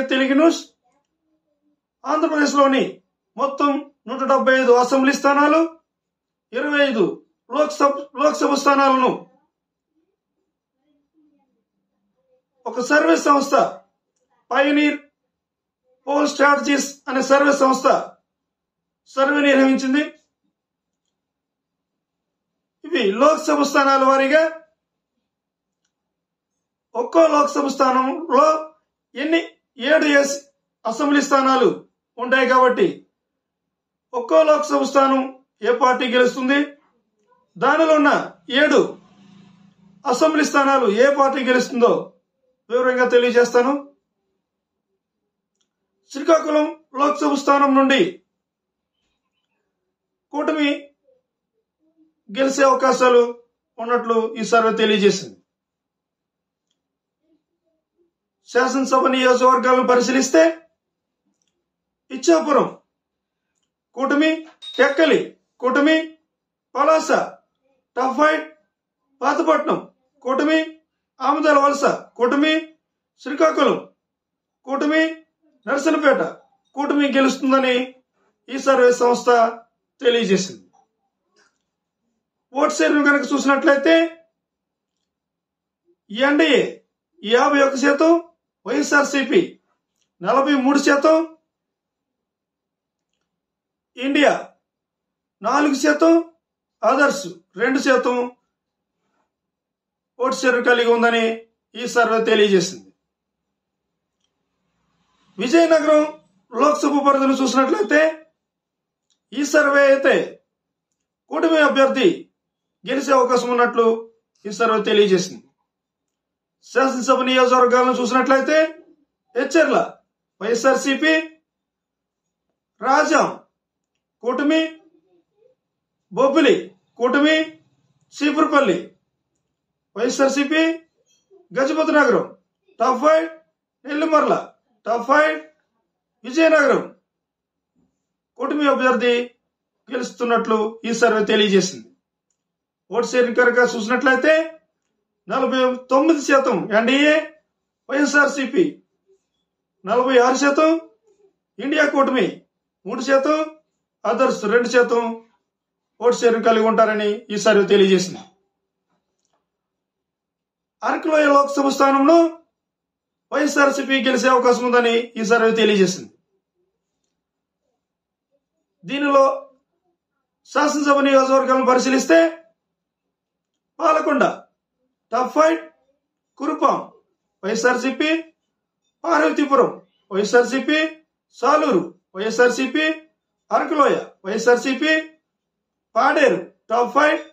కేకే Telugu news. ఆంధ్రప్రదేశ్లోని మొత్తం 175 assembly స్థానాలు, 25 లోక్సభ స్థానాలను ఒక సర్వే సంస్థ పయనీర్ పోల్ స్ట్రాటజీస్ అనే సర్వే సంస్థ సర్వే నిర్వహించింది. ఇవి లోక్సభ స్థానాల వారీగా ఒక్కో లోక్సభ స్థానంలో 7 అసెంబ్లీ స్థానాలు ఉంటాయి కాబట్టి ఒక్కో లోక్సభ స్థానం ఏ పార్టీ గెలుస్తుంది, దానిలో ఉన్న 7 అసెంబ్లీ స్థానాలు ఏ పార్టీ గెలుస్తుందో వివరంగా తెలియజేస్తాను. శ్రీకాకుళం లోక్సభ స్థానం నుండి కూటమి గెలిచే అవకాశాలు ఉన్నట్లు ఈ సర్వే తెలియజేసింది. శాసనసభ నియోజకవర్గాలను పరిశీలిస్తే ఇచ్చాపురం కూటమి, టెక్కలి కూటమి, పలాస, టఫైట్, పాతపట్నం కూటమి, ఆమదాల వలస కూటమి, శ్రీకాకుళం కూటమి, నర్సనపేట కూటమి గెలుస్తుందని ఈ సర్వే సంస్థ తెలియజేసింది. ఓట్ షేర్ కనుక చూసినట్లయితే NDA 51%, YSRCP 43%, India 4%, others 2% vote share కలిగి ఉందని ఈ సర్వే తెలియజేసింది. విజయనగరం లోక్సభ పరిధిని చూసినట్లయితే ఈ సర్వే అయితే కూటమి అభ్యర్థి గెలిచే అవకాశం ఉన్నట్లు ఈ సర్వే తెలియజేసింది. శాసనసభ నియోజకవర్గాలను చూసినట్లయితే హెచ్చర్ల వైఎస్ఆర్సీపీ, రాజాం కూటమి, బొబ్బిలి కూటమి, చీపురుపల్లి వైఎస్ఆర్సీపీ, గజపతి నగరం టఫైట్, నెల్లిమర్ల టఫైట్, విజయనగరం కూటమి అభ్యర్థి గెలుస్తున్నట్లు ఈ సర్వే తెలియజేసింది. ఓట్ షేరింగ్ కనుక చూసినట్లయితే 49% ఎన్డీఏ, వైఎస్ఆర్సీపీ 46%, ఇండియా కూటమి 3%, అదర్స్ 2% ఓట్ షేరింగ్ కలిగి ఉంటారని ఈ సర్వే తెలియజేసింది. అరకులోయ లోక్సభ స్థానంలో వైఎస్ఆర్సీపీ గెలిచే అవకాశం ఉందని ఈ సర్వే తెలియజేసింది. దీనిలో శాసనసభ నియోజకవర్గాలను పరిశీలిస్తే పాలకొండ, టఫైట్, కురుపాం వైఎస్ఆర్సీపీ, పార్వతీపురం వైఎస్ఆర్సీపీ, సాలూరు వైఎస్ఆర్సీపీ, అరకులోయ వైఎస్ఆర్సీపీ, పాడేరు టఫైట్,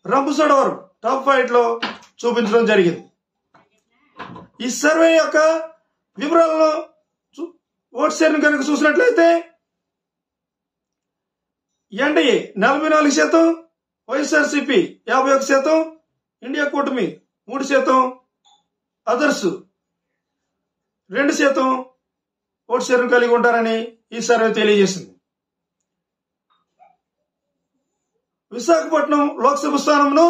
రంపచోడవరం టఫైట్ లో చూపించడం జరిగింది. ఈ సర్వే యొక్క వివరాలను ఓట్ షేర్ కనుక చూసినట్లయితే ఎన్డీఏ 44%, వైఎస్ఆర్సీపీ 51%, ఇండియా కూటమి 3%, అదర్స్ 2% ఓట్ షేర్ కలిగి ఉంటారని ఈ సర్వే తెలియజేసింది. విశాఖపట్నం లోక్సభ స్థానంలో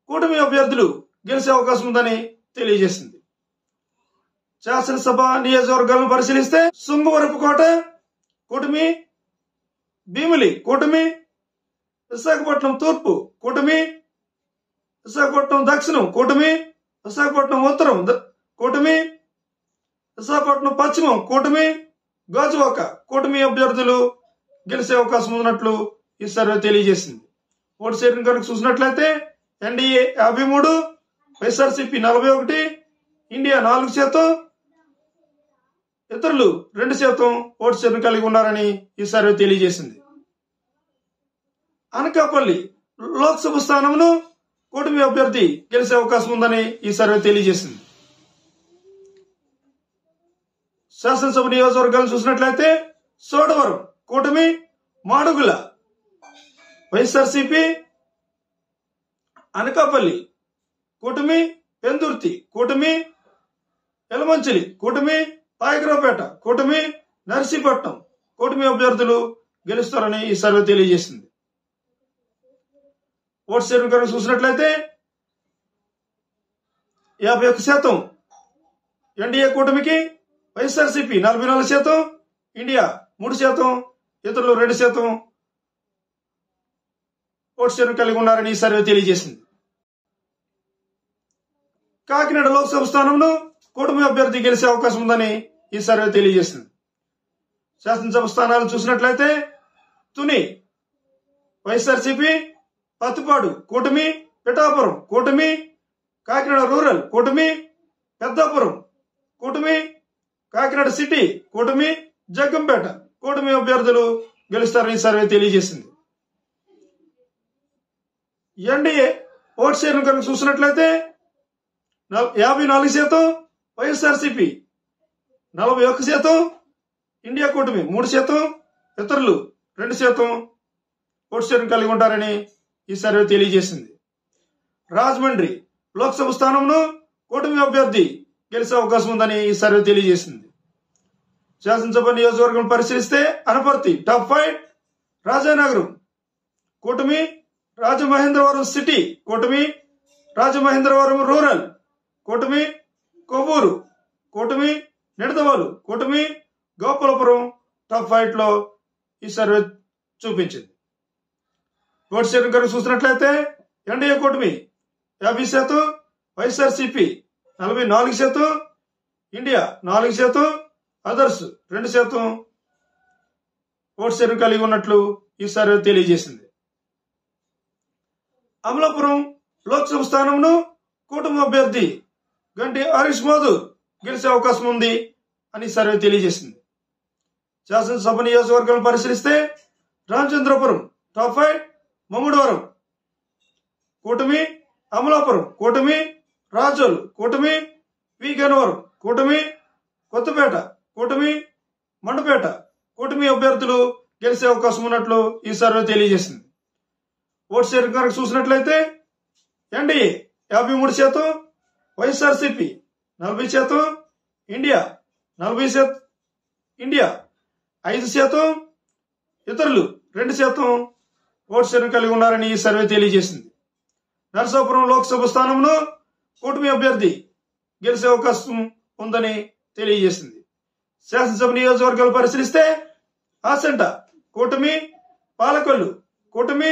కూటమి అభ్యర్థులు గెలిచే అవకాశం ఉందని తెలియజేసింది. శాసనసభ నియోజకవర్గాలను పరిశీలిస్తే సుంగవరపుకోట కూటమి, భీమిలి కూటమి, విశాఖపట్నం తూర్పు కూటమి, విశాఖపట్నం దక్షిణం కూటమి, విశాఖపట్నం ఉత్తరం కూటమి, విశాఖపట్నం పశ్చిమం కూటమి, గాజువాక కూటమి అభ్యర్థులు గెలిచే అవకాశం ఉన్నట్లు ఈ సర్వే తెలియజేసింది. ఓటు షేరింగ్ కనుక చూసినట్లయితే ఎన్డీఏ 53, వైఎస్ఆర్సీపీ 41, ఇండియా 4%, ఇతరులు 2% ఓటు షేర్ కలిగి ఉన్నారని ఈ సర్వే తెలియజేసింది. అనకాపల్లి లోక్సభ స్థానంలో కూటమి అభ్యర్థి గెలిచే అవకాశం ఉందని ఈ సర్వే తెలియజేసింది. శాసనసభ నియోజకవర్గాలను చూసినట్లయితే సోడవరం కూటమి, మాడుగుల వైఎస్ఆర్సీపీ, అనకాపల్లి కూటమి, పెందుర్తి కూటమి, ఎలమంచిలి కూటమి, పాయకరావుపేట కూటమి, నర్సీపట్నం కూటమి అభ్యర్థులు గెలుస్తారని ఈ సర్వే తెలియజేసింది. ఓట్ షేర్ కనుక చూసినట్లయితే 51% ఎన్డీఏ కూటమికి వైఎస్ఆర్సీపీ 44%, ఇండియా 3%, ఇతరులు 2% ఓటు షేర్ కలిగి ఉన్నారని ఈ సర్వే తెలియజేసింది. కాకినాడ లోక్సభ స్థానంలో కూటమి అభ్యర్థి గెలిచే అవకాశం ఉందని ఈ సర్వే తెలియజేసింది. శాసనసభ స్థానాలు చూసినట్లయితే తుని వైఎస్ఆర్సీపీ, పత్తిపాడు కూటమి, పిఠాపురం కూటమి, కాకినాడ రూరల్ కూటమి, పెద్దాపురం కూటమి, కాకినాడ సిటీ కూటమి, జగ్గంపేట కూటమి అభ్యర్థులు గెలుస్తారని సర్వే తెలియజేసింది. ఎన్డీఏ ఓటు షేర్ కనుక చూసినట్లయితే 54%, వైఎస్ఆర్సీపీ 41%, ఇండియా కూటమి 3%, ఇతరులు 2% ఓటు షేర్ కలిగి ఉంటారని ఈ సర్వే తెలియజేసింది. రాజమండ్రి లోక్సభ స్థానంలో కూటమి అభ్యర్థి గెలిచే అవకాశం ఉందని ఈ సర్వే తెలియజేసింది. శాసనసభ నియోజకవర్గం పరిశీలిస్తే అనపర్తి టాప్ 5, రాజానగరం కూటమి, రాజమహేంద్రవరం సిటీ కూటమి, రాజమహేంద్రవరం రూరల్ కూటమి, కొవ్వూరు కూటమి, నిడదవోలు కూటమి, గోపాలపురం టాప్ 5 లో ఈ సర్వే చూపించింది. ఓటు షేర్ కనుక చూసినట్లయితే ఎన్డీఏ కూటమి 50%, YSRCP 44%, India 4%, others 2% vote share కలిగి ఉన్నట్లు ఈ సర్వే తెలియజేసింది. అమలాపురం లోక్సభ స్థానంలో కూటమి అభ్యర్థి గంటి హరీష్ మాధవ్ గెలిచే అవకాశం ఉంది అని సర్వే తెలియజేసింది. శాసనసభ నియోజకవర్గాలను పరిశీలిస్తే రామచంద్రపురం టాప్ 5, మమ్ముడవరం కూటమి, అమలాపురం కూటమి, రాజోలు కూటమి, వి గన్నవరం కూటమి, కొత్తపేట కూటమి, మండపేట కూటమి అభ్యర్థులు గెలిచే అవకాశం ఉన్నట్లు ఈ సర్వే తెలియజేసింది. ఓటు షేర్ కనుక చూసినట్లయితే ఎన్డీఏ 53%, వైఎస్ఆర్సీపీ 40%, ఇండియా 40%, ఇండియా 5%, ఇతరులు 2% ఓటు షేర్ కలిగి ఉన్నారని ఈ సర్వే తెలియజేసింది. నరసాపురం లోక్సభ స్థానంలో కూటమి అభ్యర్థి గెలిచే అవకాశం ఉందని తెలియజేసింది. శాసనసభ నియోజకవర్గాలు పరిశీలిస్తే ఆసంట కూటమి, పాలకొల్లు కూటమి,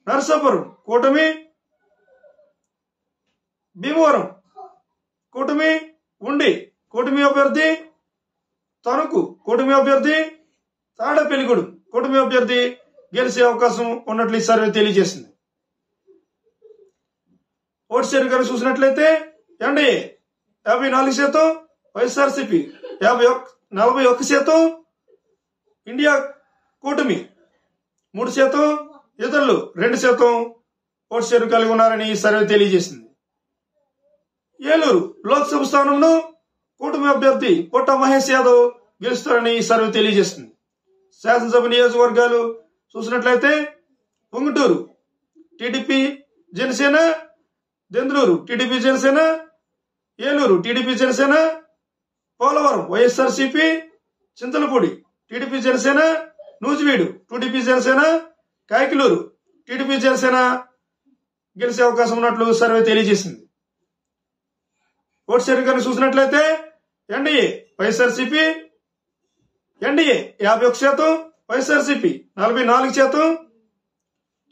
నరసాపురం కూటమి, భీమవరం కూటమి, ఉండి కూటమి అభ్యర్థి, తణుకు కూటమి అభ్యర్థి, తాడేపల్లిగూడెం కూటమి అభ్యర్థి గెలిచే అవకాశం ఉన్నట్లు ఈ సర్వే తెలియజేసింది. ఓటు షేర్ కనుక చూసినట్లయితే ఎన్డీఏ 54%, వైఎస్ఆర్సీపీ 41%, ఇండియా కూటమి 3%, ఇతరులు 2% ఓటు షేర్ కలిగి ఉన్నారని ఈ సర్వే తెలియజేసింది. ఏలూరు లోక్సభ స్థానంలో కూటమి అభ్యర్థి పుట్ట మహేష్ యాదవ్ గెలుస్తారని ఈ సర్వే తెలియజేస్తుంది. శాసనసభ నియోజకవర్గాలు చూసినట్లయితే Ponguturu TDP Janasena, Denduluru TDP Janasena, Eluru TDP Janasena, Polavaram YSRCP, Chintalapudi TDP Janasena, Nuzvid TDP Janasena, Kakiluru TDP Janasena గెలిచే అవకాశం ఉన్నట్లు సర్వే తెలియజేసింది. ఓటు షేర్ కనుక చూసినట్లయితే NDA YSRCP, NDA 51%, YSRCP 44%,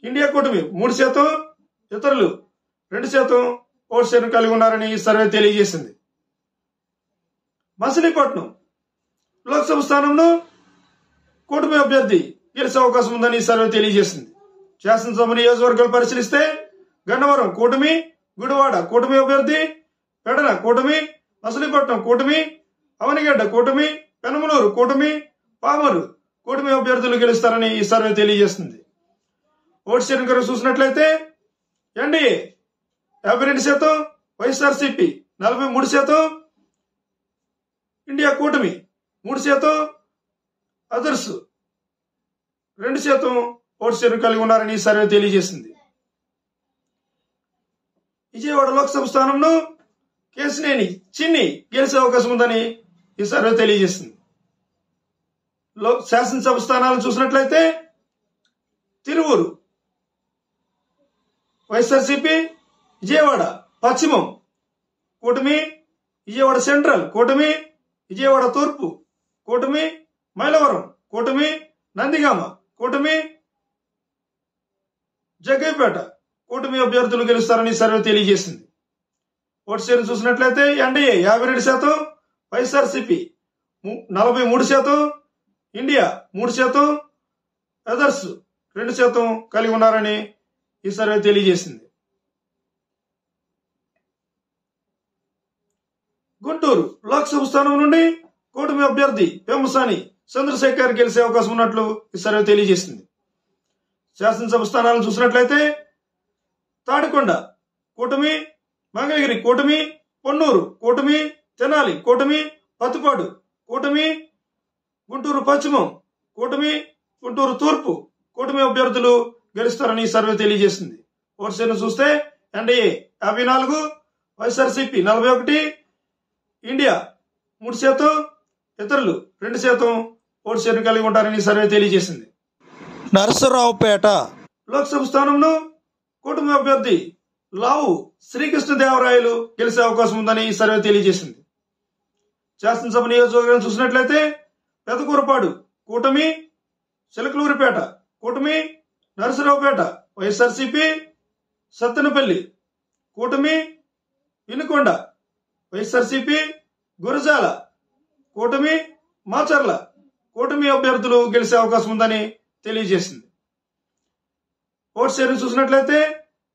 India కూటమి 3%, ఇతరులు 2% ఓటు షేర్ కలిగి ఉన్నారని ఈ సర్వే తెలియజేసింది. మచిలీపట్నం లోక్సభ స్థానంలో కూటమి అభ్యర్థి గెలిచే అవకాశం ఉందని ఈ సర్వే తెలియజేసింది. శాసనసభ నియోజకవర్గాలు పరిశీలిస్తే గన్నవరం కూటమి, గుడివాడ కూటమి అభ్యర్థి, పెడన కూటమి, మచిలీపట్నం కూటమి, అవనిగడ్డ కూటమి, పెనమలూరు కూటమి, పామరు కూటమి అభ్యర్థులు గెలుస్తారని ఈ సర్వే తెలియజేస్తుంది. ఓటు షేర్ కనుక చూసినట్లయితే ఎన్డీఏ 52%, వైఎస్ఆర్సీపీ 43%, ఇండియా కూటమి 3%, అదర్స్ 2% ఓటు షేర్ కలిగి ఉన్నారని ఈ సర్వే తెలియజేసింది. విజయవాడ లోక్సభ స్థానంలో కేశినేని చిన్ని గెలిచే అవకాశం ఉందని ఈ సర్వే తెలియజేసింది. శాసనసభ స్థానాలను చూసినట్లయితే తిరువూరు వైఎస్ఆర్సీపీ, విజయవాడ పశ్చిమం కూటమి, విజయవాడ సెంట్రల్ కూటమి, విజయవాడ తూర్పు కూటమి, మైలవరం కూటమి, నందిగామ కూటమి, జగ్గైపేట కూటమి అభ్యర్థులు గెలుస్తారని సర్వే తెలియజేసింది. ఓటు షేర్ చూసినట్లయితే ఎన్డీఏ 52%, వైఎస్ఆర్సీపీ 43%, ఇండియా 3%, అదర్స్ 2% కలిగి ఉన్నారని ఈ సర్వే తెలియజేసింది. గుంటూరు లోక్సభ స్థానం నుండి కూటమి అభ్యర్థి పెమ్మసాని చంద్రశేఖర్ గెలిచే అవకాశం ఉన్నట్లు ఈ సర్వే తెలియజేసింది. శాసనసభ స్థానాలను చూసినట్లయితే తాడికొండ కూటమి, మంగళగిరి కూటమి, పొన్నూరు కూటమి, తెనాలి కూటమి, పత్తిపాడు కూటమి, గుంటూరు పశ్చిమం కూటమి, గుంటూరు తూర్పు కూటమి అభ్యర్థులు గెలుస్తారని సర్వే తెలియజేసింది. ఓటు షేర్ను చూస్తే ఎన్డీఏ 54, వైఎస్ఆర్సీపీ 41, ఇండియా 3%, ఇతరులు 2% ఓటు షేర్ను కలిగి ఉంటారని సర్వే తెలియజేసింది. నరసరావుపేట లోక్సభ స్థానంలో కూటమి అభ్యర్థి లావు శ్రీకృష్ణదేవరాయలు గెలిచే అవకాశం ఉందని ఈ సర్వే తెలియజేసింది. శాసనసభ నియోజకవర్గం చూసినట్లయితే పెదకూరపాడు కూటమి, చిలకలూరిపేట కూటమి, నరసరావుపేట వైఎస్ఆర్సీపీ, సత్తెనపల్లి కూటమి, వినుకొండ వైఎస్ఆర్సీపీ, గురజాల కూటమి, మాచర్ల కూటమి అభ్యర్థులు గెలిచే అవకాశం ఉందని తెలియజేసింది. ఓటు షేర్ చూసినట్లయితే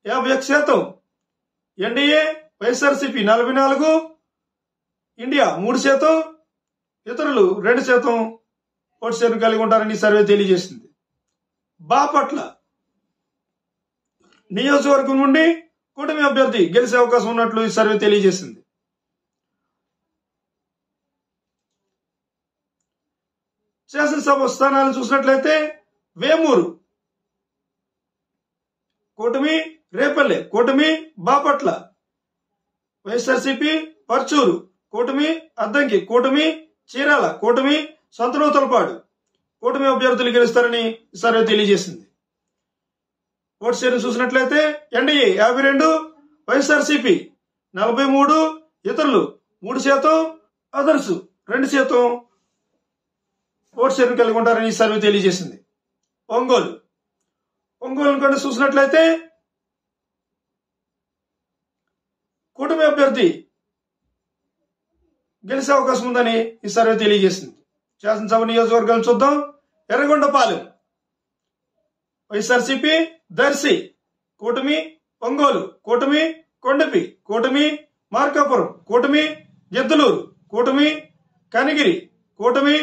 51%, ఎన్డీఏ వైఎస్ఆర్సీపీ 44, ఇండియా 3%, ఇతరులు 2% ఓటు షేర్ కలిగి ఉంటారని సర్వే తెలియజేసింది. బాపట్ల నియోజకవర్గం నుండి కూటమి అభ్యర్థి గెలిచే అవకాశం ఉన్నట్లు ఈ సర్వే తెలియజేసింది. శాసనసభ స్థానాలను చూసినట్లయితే వేమూరు కూటమి, రేపల్లె కూటమి, బాపట్ల వైఎస్ఆర్సీపీ, పర్చూరు కూటమి, అద్దంకి కూటమి, చీరాల కూటమి, సంతనూతలపాడు కూటమి అభ్యర్థులు గెలుస్తారని సర్వే తెలియజేసింది. ఓటు షేర్ చూసినట్లయితే ఎన్డీఏ 52, వైఎస్ఆర్సీపీ 43, ఇతరులు 3%, అదర్స్ 2% ఓటు షేర్ కలిగి ఉంటారని ఈ సర్వే తెలియజేసింది. ఒంగోలు కనుక చూసినట్లయితే కూటమి అభ్యర్థి గెలిచే అవకాశం ఉందని ఈ సర్వే తెలియజేసింది. శాసనసభ నియోజకవర్గాలు చూద్దాం. ఎర్రగొండపాలెం వైఎస్ఆర్సీపీ, దర్శి కూటమి, ఒంగోలు కూటమి, కొండపి కూటమి, మార్కాపురం కూటమి, గిద్దలూరు కూటమి, కనిగిరి కూటమి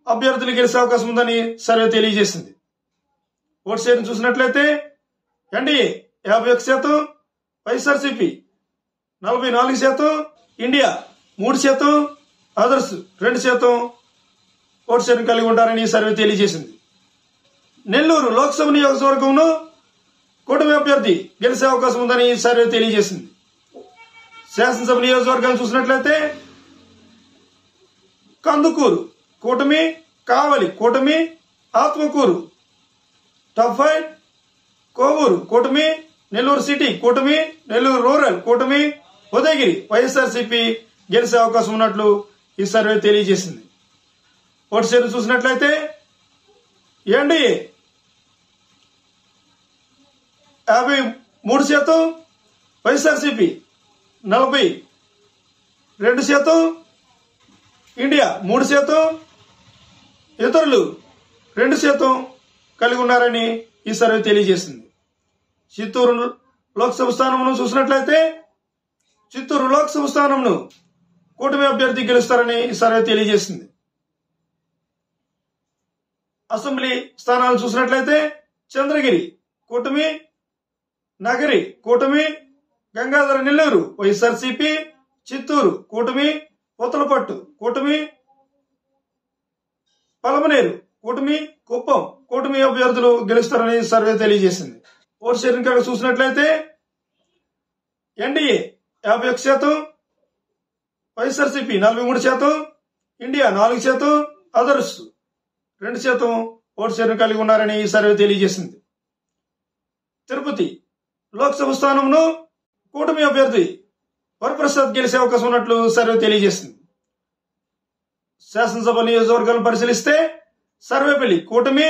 అభ్యర్థులు గెలిచే అవకాశం ఉందని సర్వే తెలియజేసింది. ఓటు షేర్ చూసినట్లయితే NDA 51%, YSRCP 44%, India 3%, others 2% vote share కలిగి ఉంటారని ఈ సర్వే తెలియజేసింది. నెల్లూరు లోక్సభ నియోజకవర్గంలో కూటమి అభ్యర్థి గెలిచే అవకాశం ఉందని ఈ సర్వే తెలియజేసింది. శాసనసభ నియోజకవర్గాలు చూసినట్లయితే కందుకూరు కూటమి, కావలి కూటమి, ఆత్మకూరు టాప్ 5, కోవూరు కూటమి, నెల్లూరు సిటీ కూటమి, నెల్లూరు రూరల్ కూటమి, ఉదయగిరి వైఎస్ఆర్సీపీ గెలిచే అవకాశం ఉన్నట్లు ఈ సర్వే తెలియజేసింది. ఓటు షేర్ చూసినట్లయితే ఎన్డీఏ 53%, వైఎస్ఆర్సీపీ 42%, ఇండియా 3%, ఇతరులు 2% కలిగి ఉన్నారని ఈ సర్వే తెలియజేసింది. చిత్తూరు లోక్సభ స్థానంను చూసినట్లయితే చిత్తూరు లోక్సభ స్థానంను కూటమి అభ్యర్థి గెలుస్తారని ఈ సర్వే తెలియజేసింది. అసెంబ్లీ స్థానాలు చూసినట్లయితే చంద్రగిరి కూటమి, నగరి కూటమి, గంగాధర నెల్లూరు వైఎస్ఆర్సీపీ, చిత్తూరు కూటమి, పొత్తలపట్టు కూటమి, పలమనేరు కూటమి, కుప్పం కూటమి అభ్యర్థులు గెలుస్తారని సర్వే తెలియజేసింది. ఓటు షేర్ కనుక చూసినట్లయితే NDA 51%, YSRCP 43%, India 4%, others 2% vote share కలిగి ఉన్నారని ఈ సర్వే తెలియజేసింది. తిరుపతి లోక్సభ స్థానంలో కూటమి అభ్యర్థి వరప్రసాద్ గెలిచే అవకాశం ఉన్నట్లు సర్వే తెలియజేసింది. శాసనసభ నియోజకవర్గాలను పరిశీలిస్తే సర్వేపల్లి కూటమి,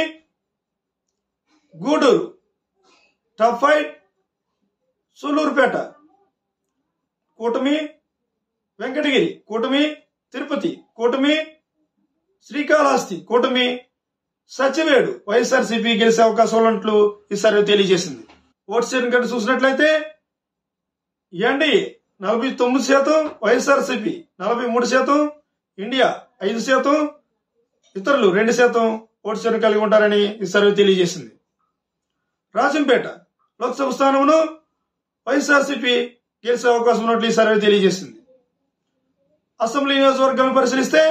గూడూరు టాప్ 5, సూలూరుపేట కూటమి, వెంకటగిరి కూటమి, తిరుపతి కూటమి, శ్రీకాళహస్తి కూటమి, సచివేడు వైఎస్ఆర్సీపీ గెలిచే అవకాశం ఉన్నట్లు ఈ సర్వే తెలియజేసింది. ఓటు షేరింగ్ కంటే చూసినట్లయితే ఎన్డీఏ 49%, వైఎస్ఆర్సీపీ 43%, ఇండియా 5%, ఇతరులు 2% ఓటు షేరింగ్ కలిగి ఉంటారని ఈ సర్వే తెలియజేసింది. రాజంపేట లోక్సభ స్థానమును వైఎస్ఆర్సీపీ గెలిచే అవకాశం ఉన్నట్లు ఈ సర్వే తెలియజేసింది. అసెంబ్లీ నియోజకవర్గాలను పరిశీలిస్తే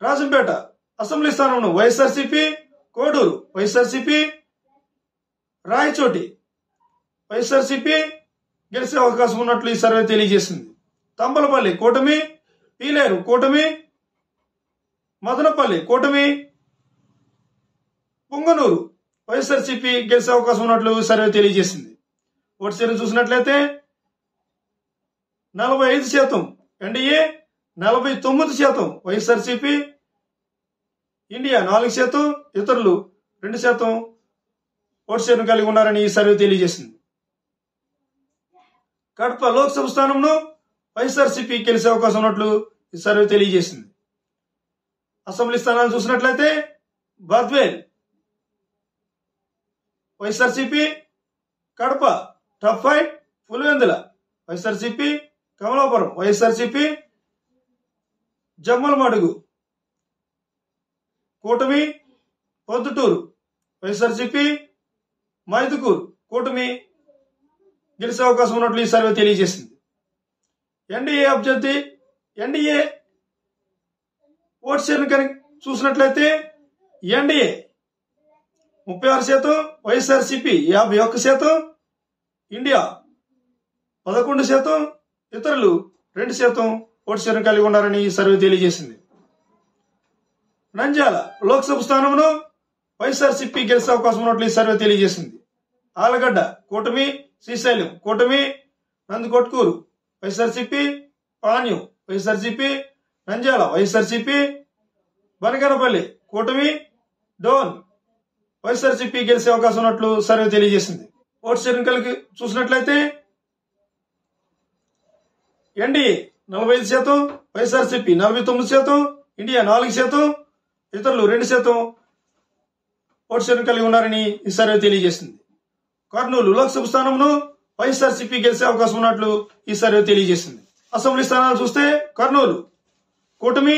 రాజంపేట అసెంబ్లీ స్థానమును వైఎస్ఆర్సీపీ, కోడూరు వైఎస్ఆర్సీపీ, రాయచోటి వైఎస్ఆర్సీపీ గెలిచే అవకాశం ఉన్నట్లు ఈ సర్వే తెలియజేసింది. తంబలపల్లి కూటమి, పీలేరు కూటమి, మదనపల్లి కూటమి, పుంగనూరు వైఎస్ఆర్సీపీ గెలిచే అవకాశం ఉన్నట్లు సర్వే తెలియజేసింది. ఓటు షేరింగ్ చూసినట్లయితే 45% ఎన్డీఏ, 49% వైఎస్ఆర్సీపీ, ఇండియా 4%, ఇతరులు 2% ఓటు షేరింగ్ కలిగి ఉన్నారని ఈ సర్వే తెలియజేసింది. కడప లోక్సభ స్థానంను వైఎస్ఆర్సీపీ గెలిచే అవకాశం ఉన్నట్లు ఈ సర్వే తెలియజేసింది. అసెంబ్లీ స్థానాలు చూసినట్లయితే బద్వేల్ వైఎస్ఆర్సీపీ, కడప టాప్ 5, పులివెందుల వైఎస్ఆర్సీపీ, కమలాపురం వైఎస్ఆర్సీపీ, జమ్మలమడుగు కూటమి, పొద్దుటూరు వైఎస్ఆర్సీపీ, మైదుకూరు కూటమి గెలిచే అవకాశం ఉన్నట్లు ఈ సర్వే తెలియజేసింది. ఎన్డీఏ ఓటు షేరింగ్ కనుక చూసినట్లయితే ఎన్డీఏ 36%, వైఎస్ఆర్సీపీ 51%, ఇండియా 11%, ఇతరులు 2% ఓటు షేరింగ్ కలిగి ఉన్నారని ఈ సర్వే తెలియజేసింది. నంద్యాల లోక్సభ స్థానమును వైఎస్ఆర్సీపీ గెలిచే అవకాశం ఉన్నట్లు ఈ సర్వే తెలియజేసింది. ఆలగడ్డ కూటమి, శ్రీశైలం కూటమి, నందికొట్కూరు వైఎస్ఆర్సీపీ, పాణ్యం వైఎస్ఆర్సీపీ, నంద్యాల వైఎస్ఆర్సీపీ, బనగానపల్లి కూటమి, డోన్ వైఎస్ఆర్సీపీ గెలిచే అవకాశం ఉన్నట్లు సర్వే తెలియజేసింది. ఓటు షేరింగ్ కలిగి చూసినట్లయితే ఎన్డీఏ 45%, వైఎస్ఆర్సీపీ 49%, ఇండియా 4%, ఇతరులు 2% ఓటు షేరింగ్ కలిగి ఉన్నారని ఈ సర్వే తెలియజేసింది. కర్నూలు లోక్సభ స్థానంను వైఎస్ఆర్సీపీ గెలిచే అవకాశం ఉన్నట్లు ఈ సర్వే తెలియజేసింది. అసెంబ్లీ స్థానాలు చూస్తే కర్నూలు కూటమి,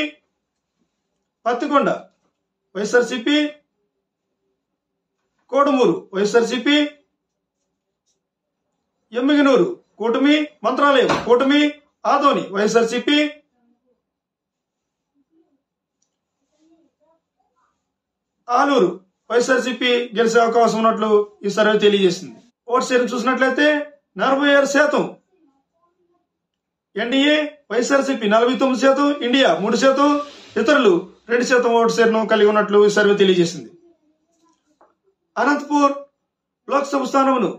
పత్తికొండ వైఎస్ఆర్సీపీ, కోడుమూరు వైఎస్ఆర్సీపీ, ఎమ్మిగనూరు కూటమి, మంత్రాలయం కూటమి, ఆదోని వైఎస్ఆర్సీపీ, ఆలూరు వైఎస్ఆర్సీపీ గెలిచే అవకాశం ఉన్నట్లు ఈ సర్వే తెలియజేసింది. ఓటు షేరింగ్ చూసినట్లయితే 47% ఎన్డీఏ, వైఎస్ఆర్సీపీ 49%, ఇండియా 3%, ఇతరులు 2% ఓటు షేర్ను కలిగి ఉన్నట్లు ఈ సర్వే తెలియజేసింది. అనంతపూర్ లోక్సభ స్థానమును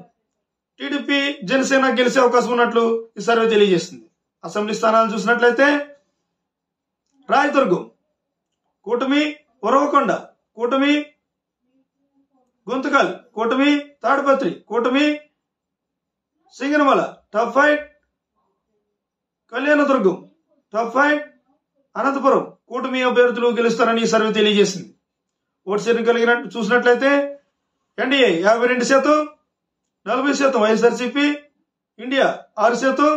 టీడీపీ, జనసేన గెలిచే అవకాశం ఉన్నట్లు ఈ సర్వే తెలియజేసింది. అసెంబ్లీ స్థానాలు చూసినట్లయితే రాయదుర్గం కూటమి, ఉరవకొండ కూటమి, గుంతకల్ కూటమి, తాడిపత్రి కూటమి, సింగనమల టాప్ 5, కళ్యాణదుర్గం టాప్ 5, అనంతపురం కూటమి అభ్యర్థులు గెలుస్తారని ఈ సర్వే తెలియజేసింది. ఓటు షేరింగ్ కలిగినట్టు చూసినట్లయితే ఎన్డీఏ 52%, 40% వైఎస్ఆర్సీపీ, ఇండియా 6%,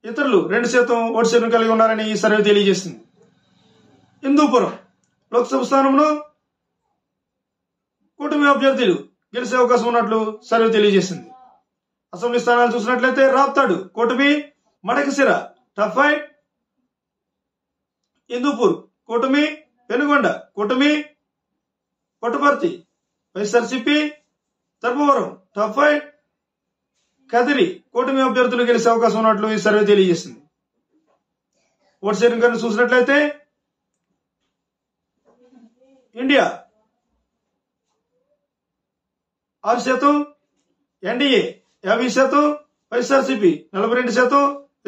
ఇతరులు 2% ఓటు షేరింగ్ కలిగి ఉన్నారని ఈ సర్వే తెలియజేసింది. హిందూపురం లోక్సభ స్థానంలో కూటమి అభ్యర్థులు గెలిచే అవకాశం ఉన్నట్లు సర్వే తెలియజేసింది. అసెంబ్లీ స్థానాలు చూసినట్లయితే రాప్తాడు కూటమి, మడకశిర టాప్ 5, హిందూపూర్ కూటమి, పెనుగొండ కూటమి, పుట్టపర్తి వైఎస్ఆర్సీపీ, ధర్మవరం టాప్ 5, కదిరి కూటమి అభ్యర్థులు గెలిచే అవకాశం ఉన్నట్లు ఈ సర్వే తెలియజేసింది. ఓటు షేరింగ్ కనుక చూసినట్లయితే ఇండియా 6%, ఎన్డీఏ 50%, వైఎస్ఆర్సీపీ 42%,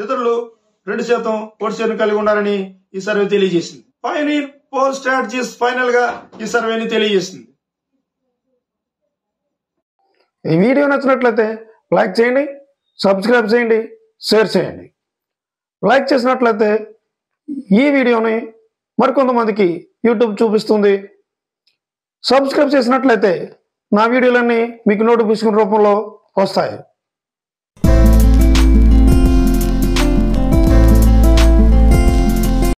ఇతరులు 2% ఓటు షేర్ను కలిగి ఉన్నారని ఈ సర్వే తెలియజేసింది. పయనీర్ పోల్ స్ట్రాటజీస్ ఫైనల్ గా ఈ సర్వేని తెలియజేసింది. ఈ వీడియో నచ్చినట్లయితే లైక్ చేయండి, సబ్స్క్రైబ్ చేయండి, షేర్ చేయండి. లైక్ చేసినట్లయితే ఈ వీడియోని మరికొంతమందికి యూట్యూబ్ చూపిస్తుంది. సబ్స్క్రైబ్ చేసినట్లయితే నా వీడియోలన్నీ మీకు నోటిఫికేషన్ రూపంలో వస్తాయి.